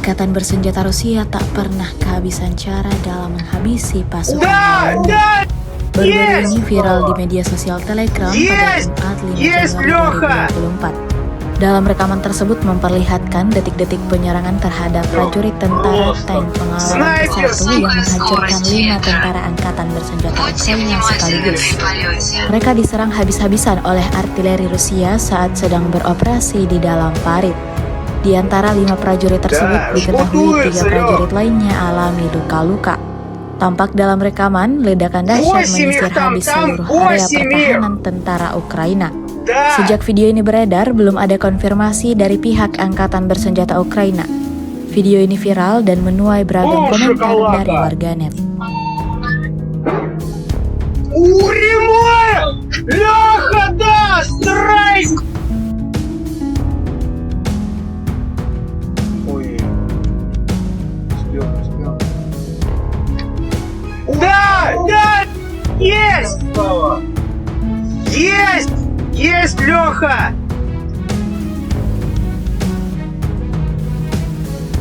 Angkatan bersenjata Rusia tak pernah kehabisan cara dalam menghabisi pasukan lawannya. Baru-baru ini viral di media sosial Telegram pada Jumat 5 Januari 2024. Dalam rekaman tersebut memperlihatkan detik-detik penyerangan terhadap prajurit tentara tank pengalaman ke-1 yang menghancurkan 5 tentara angkatan bersenjata Ukraina sekaligus. Mereka diserang habis-habisan oleh artileri Rusia saat sedang beroperasi di dalam parit. Di antara 5 prajurit tersebut diketahui 3 prajurit lainnya alami luka-luka. Tampak dalam rekaman, ledakan dahsyat menyisir habis seluruh area pertahanan tentara Ukraina. Sejak video ini beredar, belum ada konfirmasi dari pihak Angkatan Bersenjata Ukraina. Video ini viral dan menuai beragam komentar dari warganet. Есть! Есть! Есть, Леха!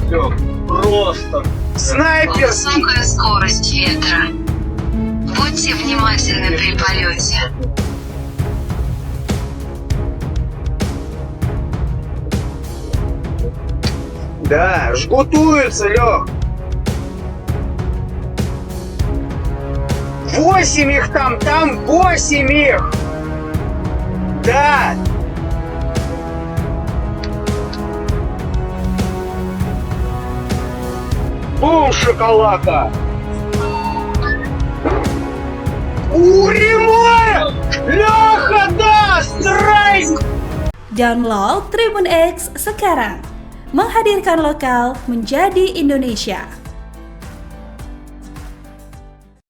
Все, просто снайперский! Высокая скорость ветра. Будьте внимательны при полете. Да, жгутуются, Лех! 8 их там 8 их! Да! Бум, шоколада! Уремоя! Леха, да! Страйк! Download Tribun X sekarang, menghadirkan lokal menjadi Indonesia.